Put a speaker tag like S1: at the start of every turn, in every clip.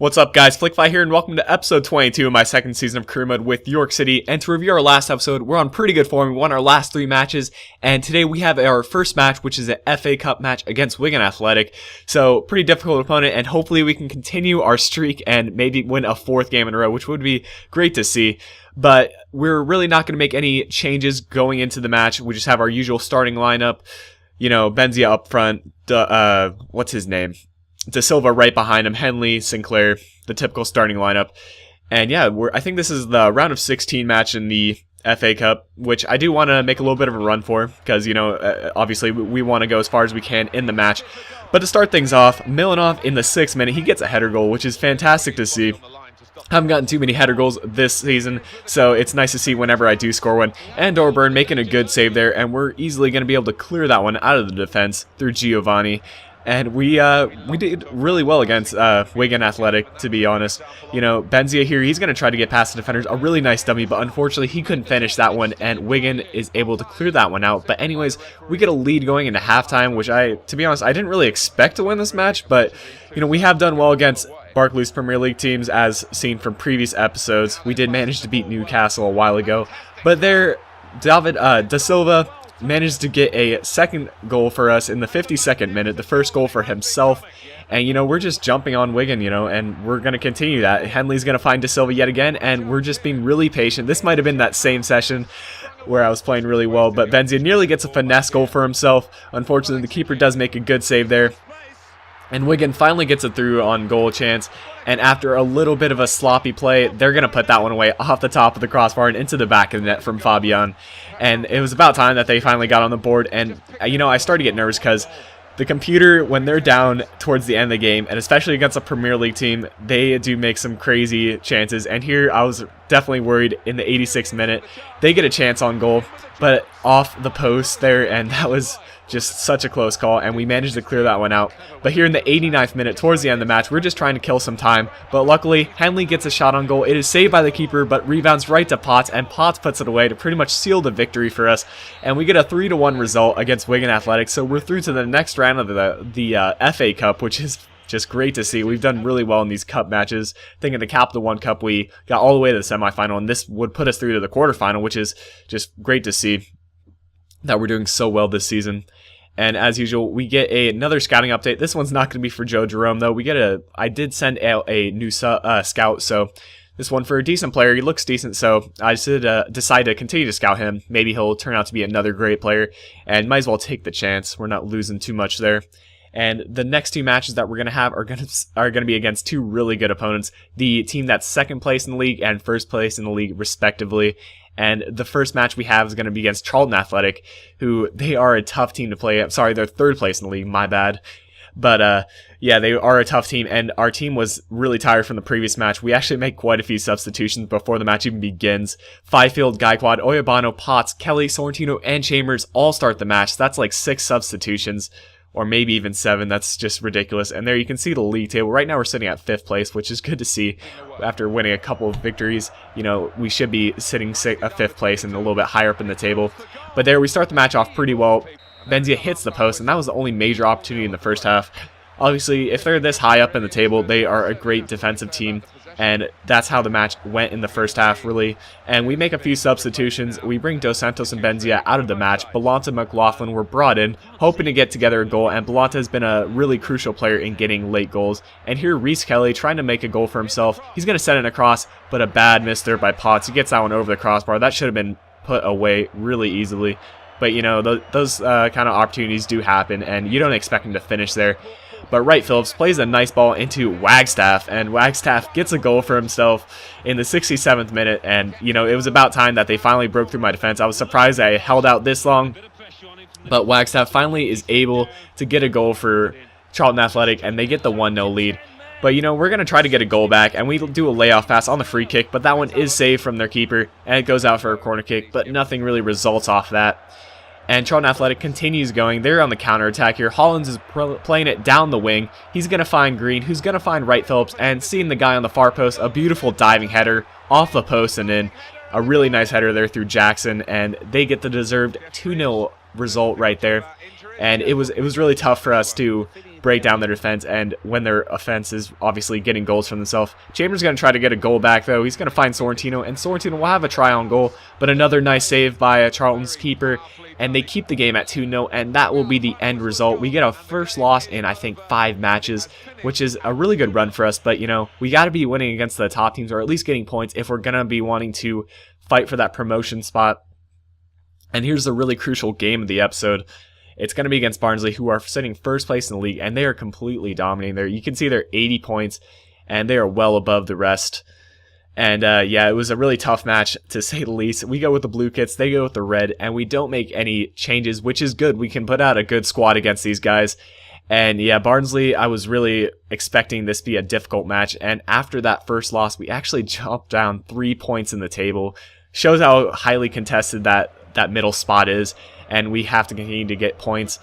S1: What's up, guys? Flickify here, and welcome to episode 22 of my second season of career mode with York City. And to review our last episode, we're on pretty good form. We won our last 3 matches, and today we have our first match, which is an FA Cup match against Wigan Athletic. So, pretty difficult opponent, and hopefully we can continue our streak and maybe win a 4th game in a row, which would be great to see. But we're really not going to make any changes going into the match. We just have our usual starting lineup. You know, Benzia up front. What's his name? De Silva right behind him, Henley, Sinclair, the typical starting lineup. And yeah, I think this is the round of 16 match in the FA Cup, which I do want to make a little bit of a run for, because, you know, obviously we want to go as far as we can in the match. But to start things off, Milanov in the 6th minute, he gets a header goal, which is fantastic to see. I haven't gotten too many header goals this season, so it's nice to see whenever I do score one. And Dorburn making a good save there, and we're easily going to be able to clear that one out of the defense through Giovanni. And we did really well against Wigan Athletic, to be honest. You know, Benzia here, he's going to try to get past the defenders. A really nice dummy, but unfortunately he couldn't finish that one, and Wigan is able to clear that one out. But anyways, we get a lead going into halftime, which to be honest, I didn't really expect to win this match. But, you know, we have done well against Barclays Premier League teams, as seen from previous episodes. We did manage to beat Newcastle a while ago. But there, David Da Silva managed to get a second goal for us in the 52nd minute, the first goal for himself. And, you know, we're just jumping on Wigan, you know, and we're going to continue that. Henley's going to find De Silva yet again, and we're just being really patient. This might have been that same session where I was playing really well, but Benzia nearly gets a finesse goal for himself. Unfortunately, the keeper does make a good save there. And Wigan finally gets it through on goal chance. And after a little bit of a sloppy play, they're going to put that one away off the top of the crossbar and into the back of the net from Fabian. And it was about time that they finally got on the board. And, you know, I started to get nervous because the computer, when they're down towards the end of the game, and especially against a Premier League team, they do make some crazy chances. And here I was definitely worried in the 86th minute. They get a chance on goal, but off the post there, and that was just such a close call, and we managed to clear that one out. But here in the 89th minute, towards the end of the match, we're just trying to kill some time. But luckily, Henley gets a shot on goal. It is saved by the keeper, but rebounds right to Potts, and Potts puts it away to pretty much seal the victory for us. And we get a 3-1 result against Wigan Athletic, so we're through to the next round of the FA Cup, which is just great to see. We've done really well in these cup matches. I think in the Capital One Cup, we got all the way to the semifinal, and this would put us through to the quarterfinal, which is just great to see that we're doing so well this season. And as usual, we get another scouting update. This one's not going to be for Joe Jerome, though. I did send out a new scout, so this one for a decent player. He looks decent, so I decided to continue to scout him. Maybe he'll turn out to be another great player, and might as well take the chance. We're not losing too much there. And the next 2 matches that we're going to have are going to be against 2 really good opponents. The team that's 2nd place in the league and 1st place in the league, respectively. And the first match we have is going to be against Charlton Athletic, who they are a tough team to play. I'm sorry, they're 3rd place in the league, my bad. But yeah, they are a tough team, and our team was really tired from the previous match. We actually make quite a few substitutions before the match even begins. Fifield, Gaikwad, Oyabano, Potts, Kelly, Sorrentino, and Chambers all start the match. That's like 6 substitutions. Or maybe even 7. That's just ridiculous. And there you can see the league table. Right now we're sitting at 5th place, which is good to see. After winning a couple of victories, you know, we should be sitting at 5th place and a little bit higher up in the table. But there we start the match off pretty well. Benzia hits the post, and that was the only major opportunity in the first half. Obviously, if they're this high up in the table, they are a great defensive team. And that's how the match went in the first half, really. And we make a few substitutions. We bring Dos Santos and Benzia out of the match. Belonta and McLaughlin were brought in, hoping to get together a goal. And Belonta has been a really crucial player in getting late goals. And here, Reece Kelly trying to make a goal for himself. He's going to set it across, but a bad miss there by Potts. He gets that one over the crossbar. That should have been put away really easily. But, you know, those kind of opportunities do happen, and you don't expect him to finish there. But Wright Phillips plays a nice ball into Wagstaff, and Wagstaff gets a goal for himself in the 67th minute. And, you know, it was about time that they finally broke through my defense. I was surprised I held out this long, but Wagstaff finally is able to get a goal for Charlton Athletic, and they get the 1-0 lead. But, you know, we're going to try to get a goal back, and we do a layoff pass on the free kick, but that one is saved from their keeper, and it goes out for a corner kick, but nothing really results off that. And Charlton Athletic continues going. They're on the counterattack here. Hollins is playing it down the wing. He's going to find Green, who's going to find Wright Phillips, and seeing the guy on the far post, a beautiful diving header off the post and in. A really nice header there through Jackson, and they get the deserved 2-0 result right there. and it was really tough for us to break down their defense, and when their offense is obviously getting goals from themselves. Chambers going to try to get a goal back, though. He's going to find Sorrentino, and Sorrentino will have a try on goal, but another nice save by Charlton's keeper, and they keep the game at 2-0, and that will be the end result. We get our first loss in, I think, 5 matches, which is a really good run for us, but, you know, we got to be winning against the top teams, or at least getting points, if we're going to be wanting to fight for that promotion spot. And here's the really crucial game of the episode. It's going to be against Barnsley, who are sitting first place in the league, and they are completely dominating there. You can see they're 80 points, and they are well above the rest. And yeah, it was a really tough match, to say the least. We go with the blue kits, they go with the red, and we don't make any changes, which is good. We can put out a good squad against these guys. And yeah, Barnsley, I was really expecting this to be a difficult match, and after that first loss, we actually jumped down 3 points in the table. Shows how highly contested that middle spot is, and we have to continue to get points.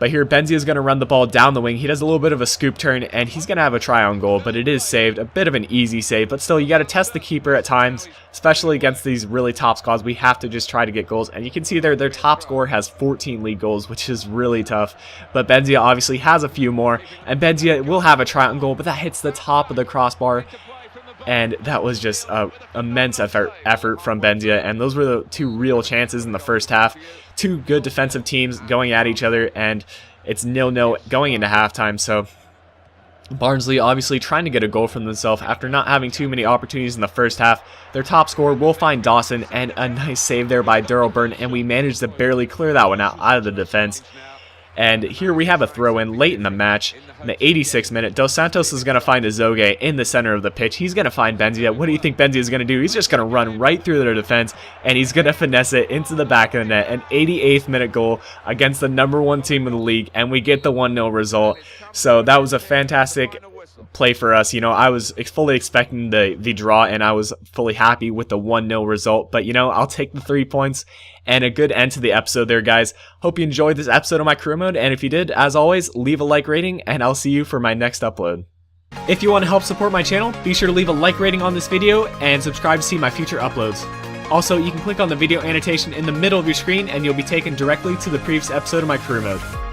S1: But here, Benzia is going to run the ball down the wing. He does a little bit of a scoop turn, and he's going to have a try on goal, but it is saved. A bit of an easy save, but still, you got to test the keeper at times, especially against these really top squads. We have to just try to get goals, and you can see there their top scorer has 14 league goals, which is really tough. But Benzia obviously has a few more, and Benzia will have a try on goal, but that hits the top of the crossbar. And that was just an immense effort from Benzia, and those were the 2 real chances in the first half. 2 good defensive teams going at each other, and it's 0-0 going into halftime. So Barnsley obviously trying to get a goal from themselves after not having too many opportunities in the first half. Their top scorer will find Dawson, and a nice save there by Daryl Byrne, and we managed to barely clear that one out of the defense. And here we have a throw-in late in the match. In the 86th minute, Dos Santos is going to find Azogue in the center of the pitch. He's going to find Benzia. What do you think Benzia is going to do? He's just going to run right through their defense, and he's going to finesse it into the back of the net. An 88th minute goal against the #1 team in the league, and we get the 1-0 result. So that was a fantastic play for us. You know, I was fully expecting the draw, and I was fully happy with the 1-0 result. But, you know, I'll take the 3 points, and a good end to the episode there, guys. Hope you enjoyed this episode of my career mode, and if you did, as always, leave a like rating, and I'll see you for my next upload. If you want to help support my channel, be sure to leave a like rating on this video, and subscribe to see my future uploads. Also, you can click on the video annotation in the middle of your screen, and you'll be taken directly to the previous episode of my career mode.